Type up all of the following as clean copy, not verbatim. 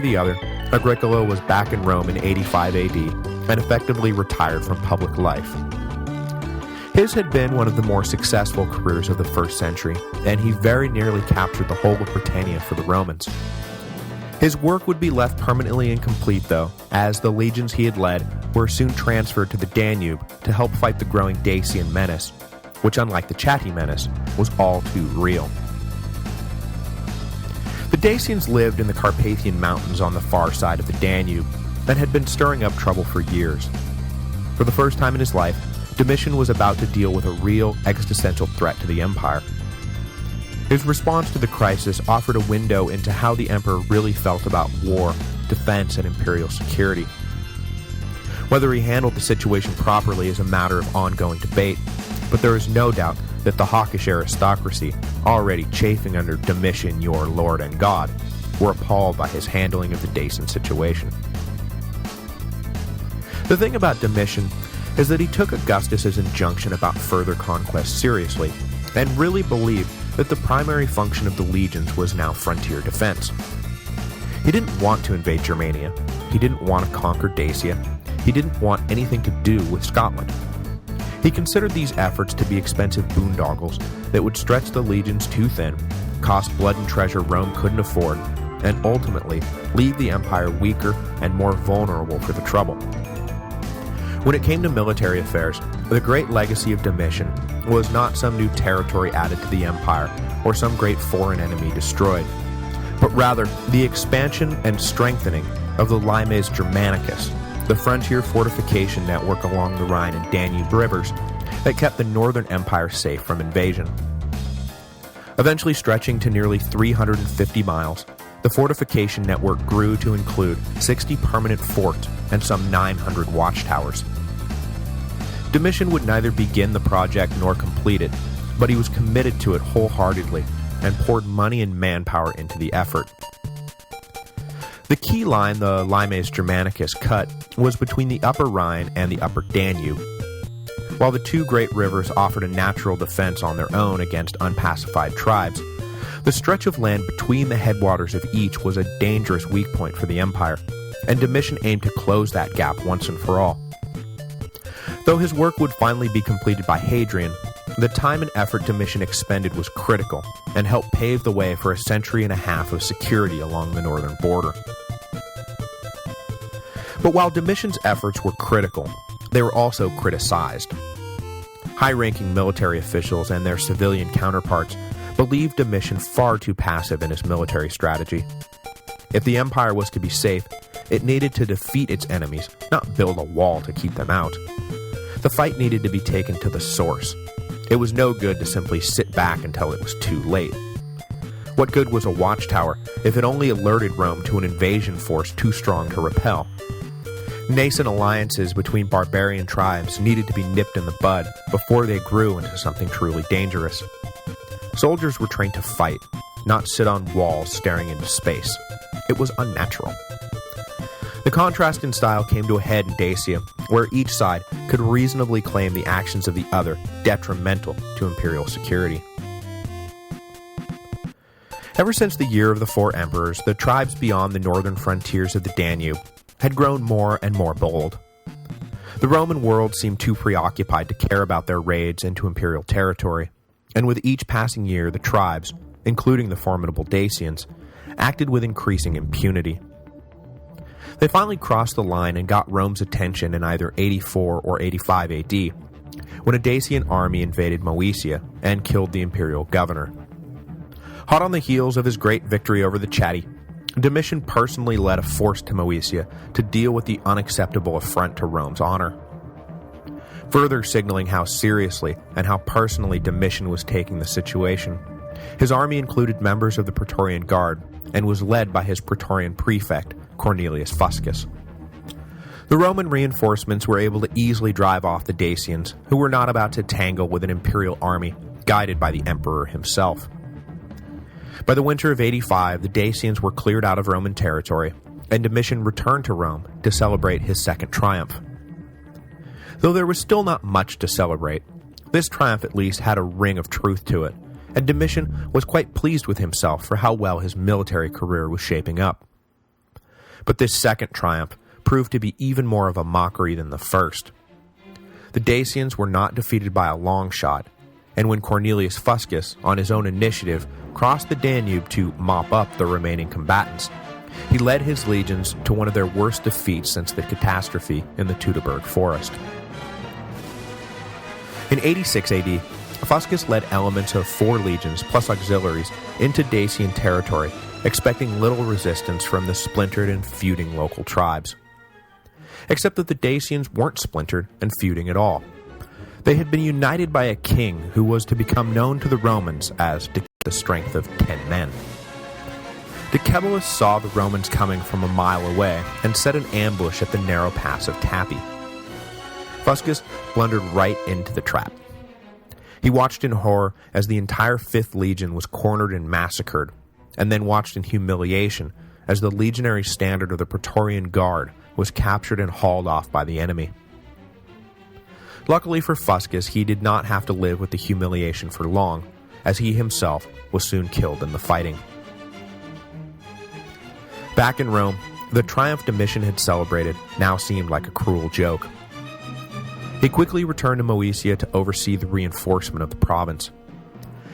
the other, Agricola was back in Rome in 85 AD and effectively retired from public life. His had been one of the more successful careers of the first century, and he very nearly captured the whole of Britannia for the Romans. His work would be left permanently incomplete, though, as the legions he had led were soon transferred to the Danube to help fight the growing Dacian menace, which, unlike the Chatti menace, was all too real. The Dacians lived in the Carpathian Mountains on the far side of the Danube and had been stirring up trouble for years. For the first time in his life, Domitian was about to deal with a real existential threat to the empire. His response to the crisis offered a window into how the emperor really felt about war, defense, and imperial security. Whether he handled the situation properly is a matter of ongoing debate, but there is no doubt that the hawkish aristocracy, already chafing under Domitian, your lord and god, were appalled by his handling of the Dacian situation. The thing about Domitian is that he took Augustus's injunction about further conquest seriously, and really believed that the primary function of the legions was now frontier defense. He didn't want to invade Germania, he didn't want to conquer Dacia, he didn't want anything to do with Scotland. He considered these efforts to be expensive boondoggles that would stretch the legions too thin, cost blood and treasure Rome couldn't afford, and ultimately leave the empire weaker and more vulnerable for the trouble. When it came to military affairs, the great legacy of Domitian was not some new territory added to the empire or some great foreign enemy destroyed, but rather the expansion and strengthening of the Limes Germanicus, the frontier fortification network along the Rhine and Danube rivers that kept the northern empire safe from invasion. Eventually stretching to nearly 350 miles, the fortification network grew to include 60 permanent forts and some 900 watchtowers. Domitian would neither begin the project nor complete it, but he was committed to it wholeheartedly and poured money and manpower into the effort. The key line the Limes Germanicus cut was between the upper Rhine and the upper Danube. While the two great rivers offered a natural defense on their own against unpacified tribes, the stretch of land between the headwaters of each was a dangerous weak point for the empire, and Domitian aimed to close that gap once and for all. Though his work would finally be completed by Hadrian, the time and effort Domitian expended was critical and helped pave the way for a century and a half of security along the northern border. But while Domitian's efforts were critical, they were also criticized. High-ranking military officials and their civilian counterparts believed Domitian far too passive in his military strategy. If the empire was to be safe, it needed to defeat its enemies, not build a wall to keep them out. The fight needed to be taken to the source. It was no good to simply sit back until it was too late. What good was a watchtower if it only alerted Rome to an invasion force too strong to repel? Nascent alliances between barbarian tribes needed to be nipped in the bud before they grew into something truly dangerous. Soldiers were trained to fight, not sit on walls staring into space. It was unnatural. The contrast in style came to a head in Dacia, where each side could reasonably claim the actions of the other detrimental to imperial security. Ever since the Year of the Four Emperors, the tribes beyond the northern frontiers of the Danube had grown more and more bold. The Roman world seemed too preoccupied to care about their raids into imperial territory, and with each passing year the tribes, including the formidable Dacians, acted with increasing impunity. They finally crossed the line and got Rome's attention in either 84 or 85 AD, when a Dacian army invaded Moesia and killed the imperial governor. Hot on the heels of his great victory over the Chatti, Domitian personally led a force to Moesia to deal with the unacceptable affront to Rome's honor. Further signaling how seriously and how personally Domitian was taking the situation, his army included members of the Praetorian Guard and was led by his Praetorian prefect, Cornelius Fuscus. The Roman reinforcements were able to easily drive off the Dacians, who were not about to tangle with an imperial army guided by the emperor himself. By the winter of 85, the Dacians were cleared out of Roman territory, and Domitian returned to Rome to celebrate his second triumph. Though there was still not much to celebrate, this triumph at least had a ring of truth to it, and Domitian was quite pleased with himself for how well his military career was shaping up. But this second triumph proved to be even more of a mockery than the first. The Dacians were not defeated by a long shot, and when Cornelius Fuscus, on his own initiative, crossed the Danube to mop up the remaining combatants, he led his legions to one of their worst defeats since the catastrophe in the Teutoburg forest. In 86 AD, Fuscus led elements of 4 legions plus auxiliaries into Dacian territory, expecting little resistance from the splintered and feuding local tribes. Except that the Dacians weren't splintered and feuding at all. They had been united by a king who was to become known to the Romans as the strength of 10 men. Decebalus saw the Romans coming from a mile away and set an ambush at the narrow pass of Tappi. Fuscus blundered right into the trap. He watched in horror as the entire 5th Legion was cornered and massacred, and then watched in humiliation as the legionary standard of the Praetorian Guard was captured and hauled off by the enemy. Luckily for Fuscus, he did not have to live with the humiliation for long, as he himself was soon killed in the fighting. Back in Rome, the triumph Domitian had celebrated now seemed like a cruel joke. He quickly returned to Moesia to oversee the reinforcement of the province.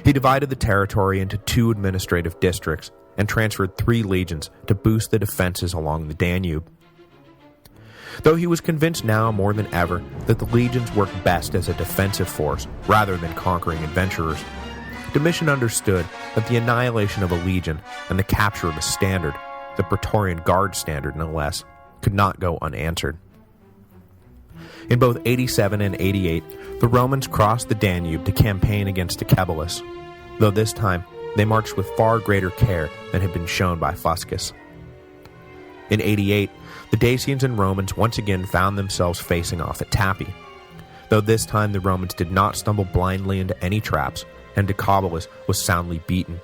He divided the territory into 2 administrative districts and transferred 3 legions to boost the defenses along the Danube. Though he was convinced now more than ever that the legions worked best as a defensive force rather than conquering adventurers, Domitian understood that the annihilation of a legion and the capture of a standard, the Praetorian Guard standard no less, could not go unanswered. In both 87 and 88, the Romans crossed the Danube to campaign against Decebalus, though this time they marched with far greater care than had been shown by Fuscus. In 88, the Dacians and Romans once again found themselves facing off at Tappi, though this time the Romans did not stumble blindly into any traps, and Decebalus was soundly beaten.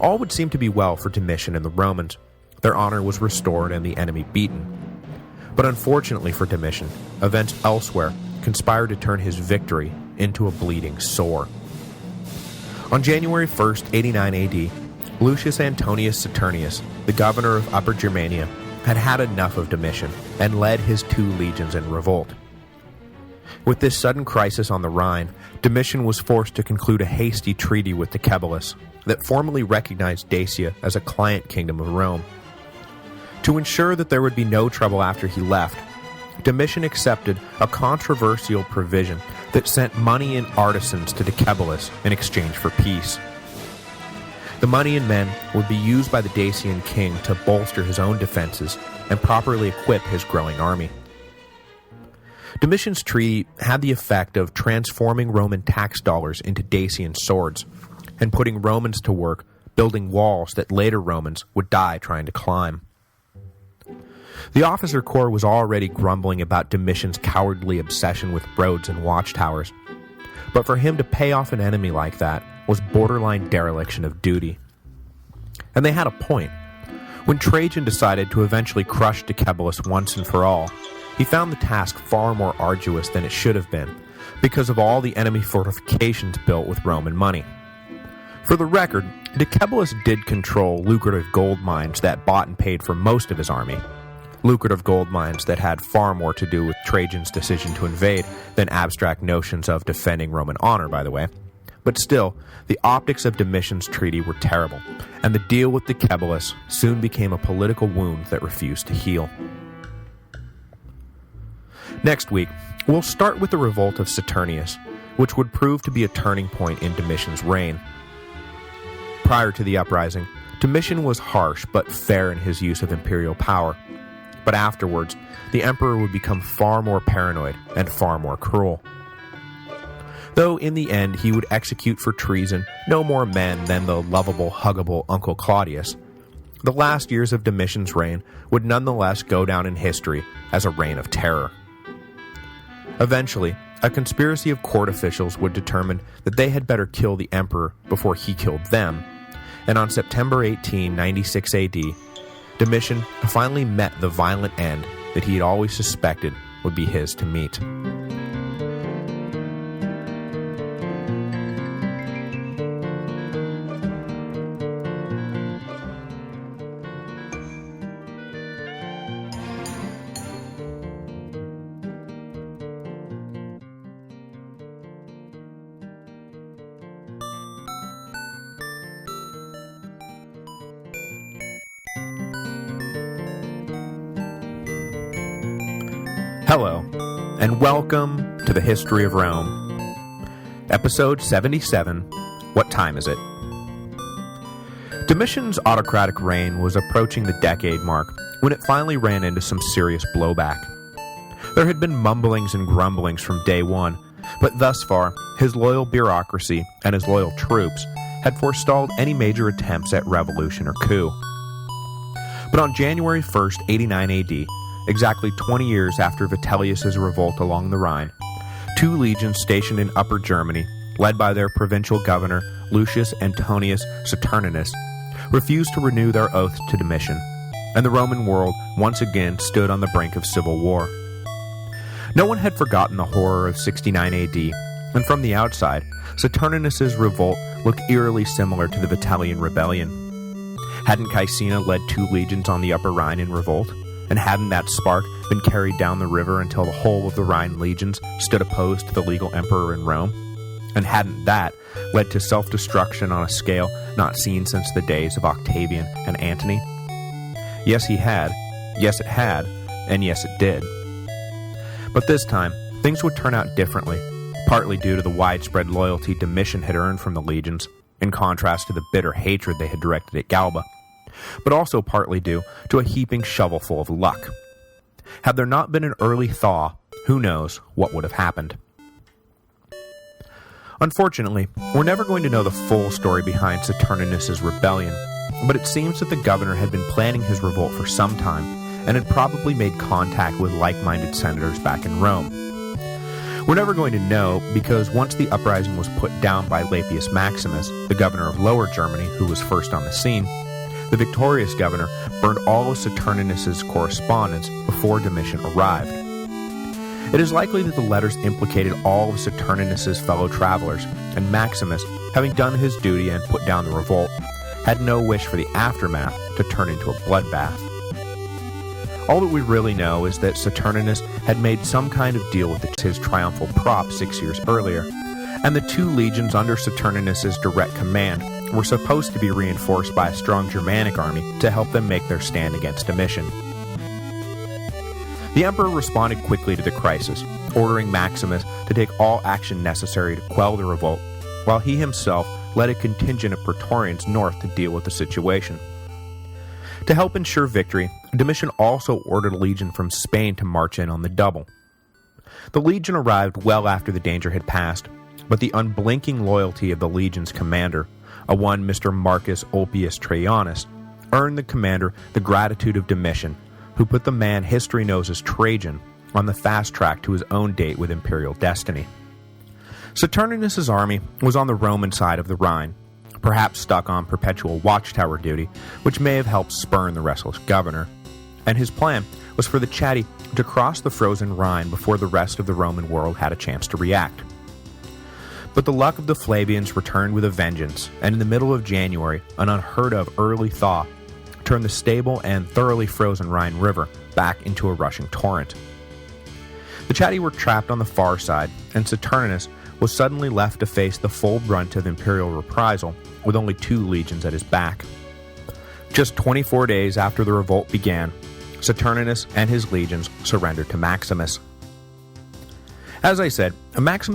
All would seem to be well for Domitian and the Romans. Their honor was restored and the enemy beaten. But unfortunately for Domitian, events elsewhere conspired to turn his victory into a bleeding sore. On January 1st, 89 AD, Lucius Antonius Saturnius, the governor of Upper Germania, had had enough of Domitian and led his 2 legions in revolt. With this sudden crisis on the Rhine, Domitian was forced to conclude a hasty treaty with Decebalus that formally recognized Dacia as a client kingdom of Rome. To ensure that there would be no trouble after he left, Domitian accepted a controversial provision that sent money and artisans to Decebalus in exchange for peace. The money and men would be used by the Dacian king to bolster his own defenses and properly equip his growing army. Domitian's treaty had the effect of transforming Roman tax dollars into Dacian swords, and putting Romans to work building walls that later Romans would die trying to climb. The officer corps was already grumbling about Domitian's cowardly obsession with roads and watchtowers, but for him to pay off an enemy like that was borderline dereliction of duty. And they had a point. When Trajan decided to eventually crush Decebalus once and for all, he found the task far more arduous than it should have been, because of all the enemy fortifications built with Roman money. For the record, Decebalus did control lucrative gold mines that bought and paid for most of his army. Lucrative gold mines that had far more to do with Trajan's decision to invade than abstract notions of defending Roman honor, by the way. But still, the optics of Domitian's treaty were terrible, and the deal with Decebalus soon became a political wound that refused to heal. Next week, we'll start with the revolt of Saturnius, which would prove to be a turning point in Domitian's reign. Prior to the uprising, Domitian was harsh but fair in his use of imperial power, but afterwards, the emperor would become far more paranoid and far more cruel. Though in the end he would execute for treason no more men than the lovable, huggable Uncle Claudius, the last years of Domitian's reign would nonetheless go down in history as a reign of terror. Eventually, a conspiracy of court officials would determine that they had better kill the emperor before he killed them, and on September 18, 96 AD, Domitian finally met the violent end that he had always suspected would be his to meet. Hello, and welcome to the History of Rome. Episode 77, What Time Is It? Domitian's autocratic reign was approaching the decade mark when it finally ran into some serious blowback. There had been mumblings and grumblings from day one, but thus far, his loyal bureaucracy and his loyal troops had forestalled any major attempts at revolution or coup. But on January 1st, 89 AD, exactly 20 years after Vitellius's revolt along the Rhine, two legions stationed in Upper Germany, led by their provincial governor Lucius Antonius Saturninus, refused to renew their oath to Domitian, and the Roman world once again stood on the brink of civil war. No one had forgotten the horror of 69 AD, and from the outside, Saturninus's revolt looked eerily similar to the Vitellian rebellion. Hadn't Caecina led two legions on the Upper Rhine in revolt? And hadn't that spark been carried down the river until the whole of the Rhine legions stood opposed to the legal emperor in Rome? And hadn't that led to self-destruction on a scale not seen since the days of Octavian and Antony? Yes, he had. Yes, it had. And yes, it did. But this time, things would turn out differently, partly due to the widespread loyalty Domitian had earned from the legions, in contrast to the bitter hatred they had directed at Galba, but also partly due to a heaping shovelful of luck. Had there not been an early thaw, who knows what would have happened. Unfortunately, we're never going to know the full story behind Saturninus's rebellion, but it seems that the governor had been planning his revolt for some time, and had probably made contact with like-minded senators back in Rome. We're never going to know because once the uprising was put down by Lapius Maximus, the governor of Lower Germany, who was first on the scene, the victorious governor burned all of Saturninus's correspondence before Domitian arrived. It is likely that the letters implicated all of Saturninus's fellow travelers, and Maximus, having done his duty and put down the revolt, had no wish for the aftermath to turn into a bloodbath. All that we really know is that Saturninus had made some kind of deal with his triumphal prop 6 years earlier, and the two legions under Saturninus's direct command were supposed to be reinforced by a strong Germanic army to help them make their stand against Domitian. The emperor responded quickly to the crisis, ordering Maximus to take all action necessary to quell the revolt, while he himself led a contingent of Praetorians north to deal with the situation. To help ensure victory, Domitian also ordered a legion from Spain to march in on the double. The legion arrived well after the danger had passed, but the unblinking loyalty of the legion's commander, a one Mr. Marcus Ulpius Trajanus, earned the commander the gratitude of Domitian, who put the man history knows as Trajan on the fast track to his own date with imperial destiny. Saturninus's army was on the Roman side of the Rhine, perhaps stuck on perpetual watchtower duty, which may have helped spurn the restless governor, and his plan was for the Chatti to cross the frozen Rhine before the rest of the Roman world had a chance to react. But the luck of the Flavians returned with a vengeance, and in the middle of January, an unheard-of early thaw turned the stable and thoroughly frozen Rhine River back into a rushing torrent. The Chatti were trapped on the far side, and Saturninus was suddenly left to face the full brunt of imperial reprisal with only two legions at his back. Just 24 days after the revolt began, Saturninus and his legions surrendered to Maximus. As I said, Maximus